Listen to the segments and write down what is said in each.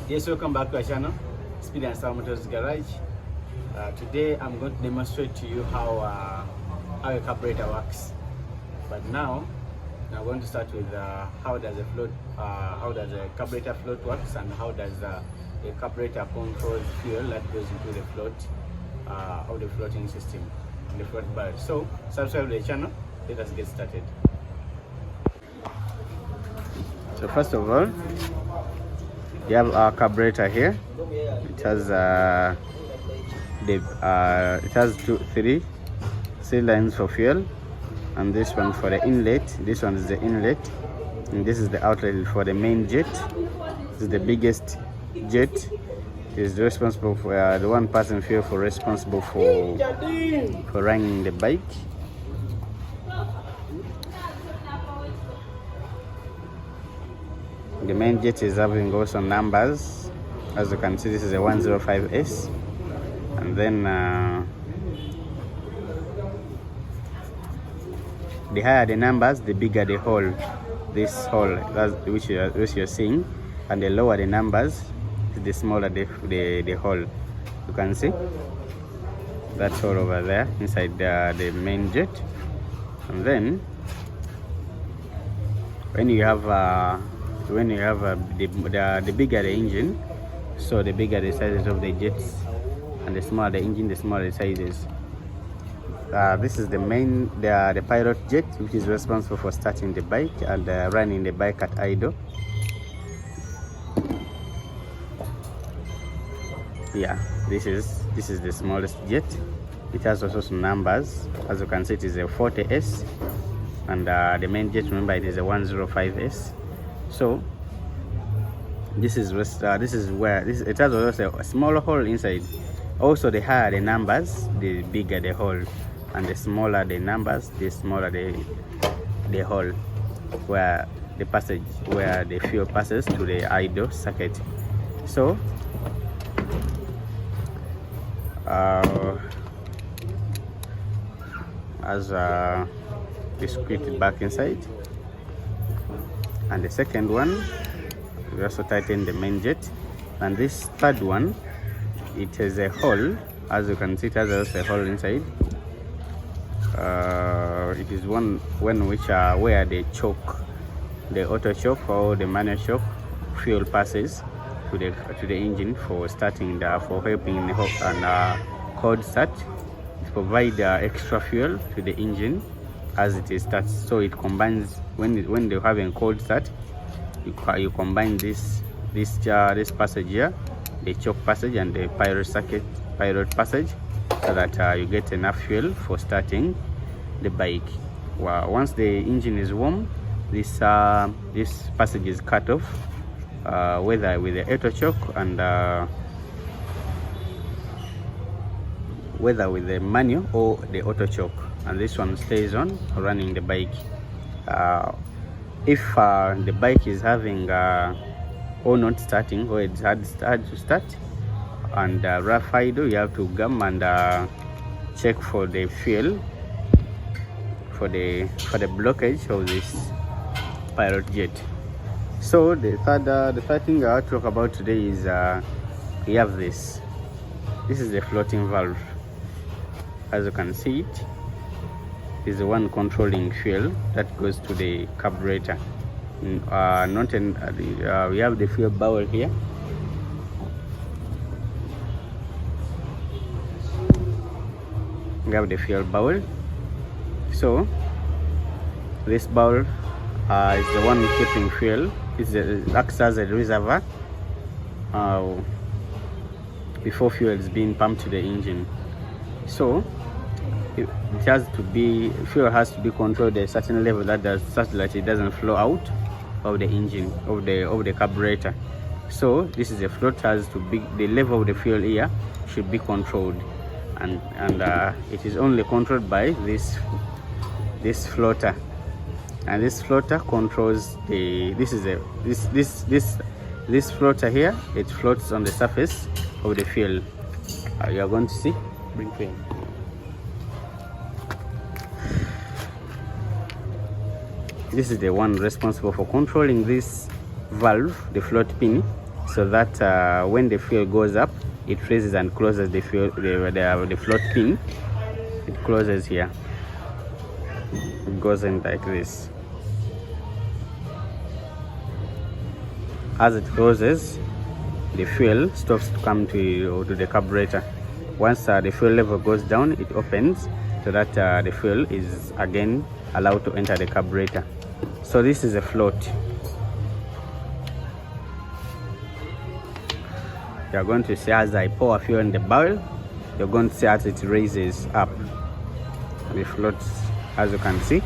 Yes, welcome back to our channel, Speed and Sound Motors Garage. Today I'm going to demonstrate to you how a carburetor works. But now I'm going to start with how does a carburetor float works, and how does a carburetor controls fuel that goes into the float of the floating system, the float barrel. So subscribe to the channel. Let us get started. So first of all, you have our carburetor here. It has three lines for fuel, and this one for the inlet. This one is the inlet, and this is the outlet for the main jet. This is the biggest jet. It is responsible for the one person fuel responsible for running the bike. The main jet is having also numbers. As you can see, this is a 105S, and then the higher the numbers, the bigger the hole. This hole, which you're seeing, and the lower the numbers, the smaller the hole. You can see that's all over there inside the main jet. And then when you have the bigger the engine, so the bigger the sizes of the jets, and the smaller the engine, the smaller the sizes. This is the pilot jet, which is responsible for starting the bike and running the bike at idle. Yeah, this is the smallest jet. It has also some numbers. As you can see, it is a 40S, and the main jet, remember, it is a 105S. So this is where it has also a smaller hole inside. Also, the higher the numbers, the bigger the hole, and the smaller the numbers, the smaller the hole where the fuel passes to the idle circuit. So as we squeeze it back inside. And the second one, we also tighten the main jet. And this third one, it has a hole. As you can see, it has also a hole inside. It is where the choke, the auto choke or the manual choke, fuel passes to the engine for starting for helping in the hook and cold start. It provides extra fuel to the engine as it starts. So it combines when they're having cold start. You combine this passage here, the choke passage, and the pilot passage, so that you get enough fuel for starting the bike. Once the engine is warm, this passage is cut off, whether with the auto choke and whether with the manual or the auto choke, and this one stays on running the bike. If the bike is having or not starting, or it's hard to start and rough idle, you have to come and check for the fuel, for the blockage of this pilot jet. So the third thing I'll talk about today is we have this is the floating valve. As you can see, it is the one controlling fuel that goes to the carburetor. We have the fuel barrel here. We have the fuel barrel. So this barrel is the one keeping fuel. It acts as a reservoir before fuel is being pumped to the engine. So fuel has to be controlled at a certain level such that it doesn't flow out of the engine of the carburetor. So this is a float, has to be the level of the fuel here should be controlled, and it is only controlled by this floater, and this floater controls this floater here. It floats on the surface of the fuel. You are going to see. Bring fuel. This is the one responsible for controlling this valve, the float pin, so that when the fuel goes up, it freezes and closes the fuel, the float pin. It closes here. It goes in like this. As it closes, the fuel stops to come to the carburetor. Once the fuel level goes down, it opens so that the fuel is again allowed to enter the carburetor. So this is a float. You're going to see as I pour fuel in the barrel, you're going to see as it raises up. The floats, as you can see.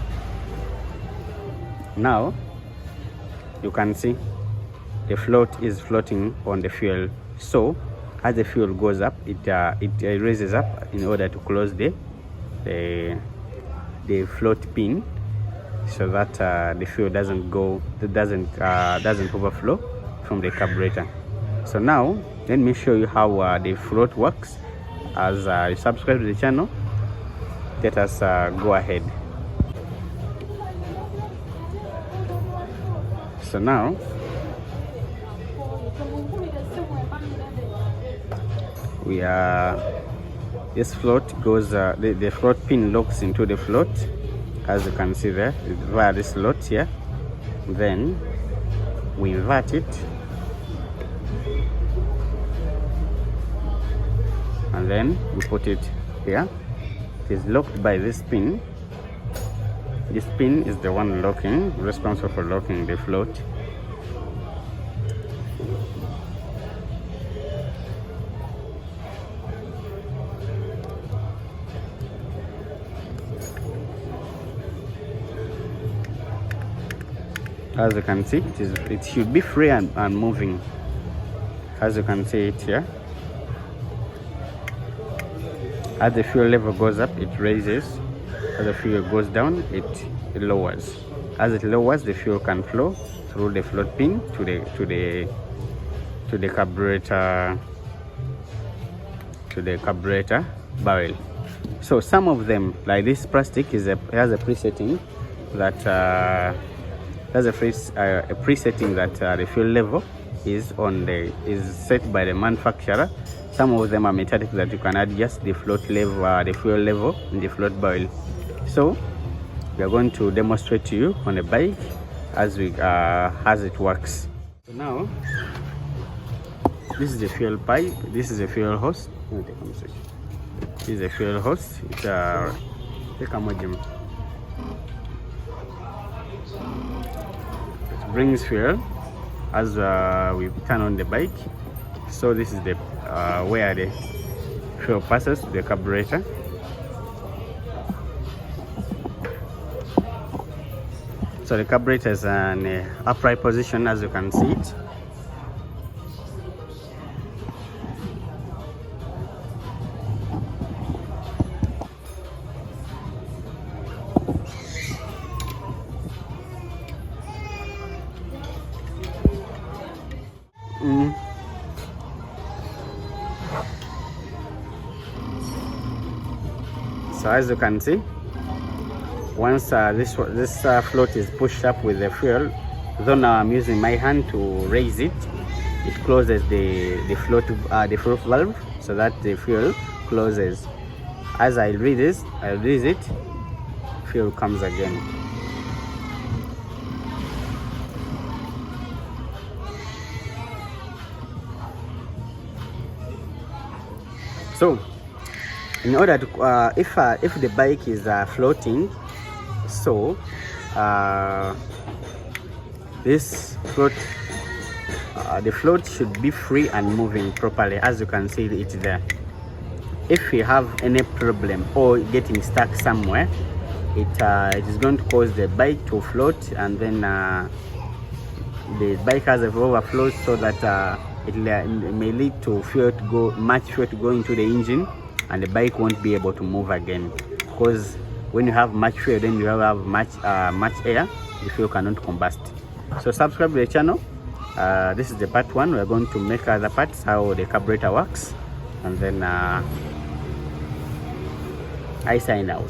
Now you can see the float is floating on the fuel. So as the fuel goes up, it raises up in order to close the float pin, so that the fuel doesn't overflow from the carburetor. So now let me show you how the float works. As you subscribe to the channel, let us go ahead. So now this float goes, the float pin locks into the float, as you can see there, via this slot here. Then we invert it, and then we put it here. It is locked by this pin. This pin is the one responsible for locking the float. As you can see, it should be free and moving. As you can see it here. As the fuel level goes up, it raises. As the fuel goes down, it lowers. As it lowers, the fuel can flow through the float pin to the carburetor barrel. So some of them, like this plastic, has a presetting that presetting that the fuel level is set by the manufacturer. Some of them are metallic that you can adjust the float level, the fuel level in the float barrel. So we are going to demonstrate to you on a bike as it works. So now this is the fuel pipe. This is a fuel hose. This is a fuel hose. It's it brings fuel as we turn on the bike. So this is the where the fuel passes to the carburetor. So the carburetor is in an upright position, as you can see it. So as you can see, once this float is pushed up with the fuel, though now I'm using my hand to raise it, it closes the float valve so that the fuel closes. As I release it, fuel comes again. So in order to if the bike is floating, so this float, the float should be free and moving properly. As you can see it there. If you have any problem or getting stuck somewhere, it is going to cause the bike to float, and then the bike has a overflow, so that it may lead to much fuel to go into the engine, and the bike won't be able to move again. Because when you have much fuel, then you have much air, the fuel cannot combust. So subscribe to the channel. This is the part 1. We're going to make other parts, how the carburetor works, and then I sign out.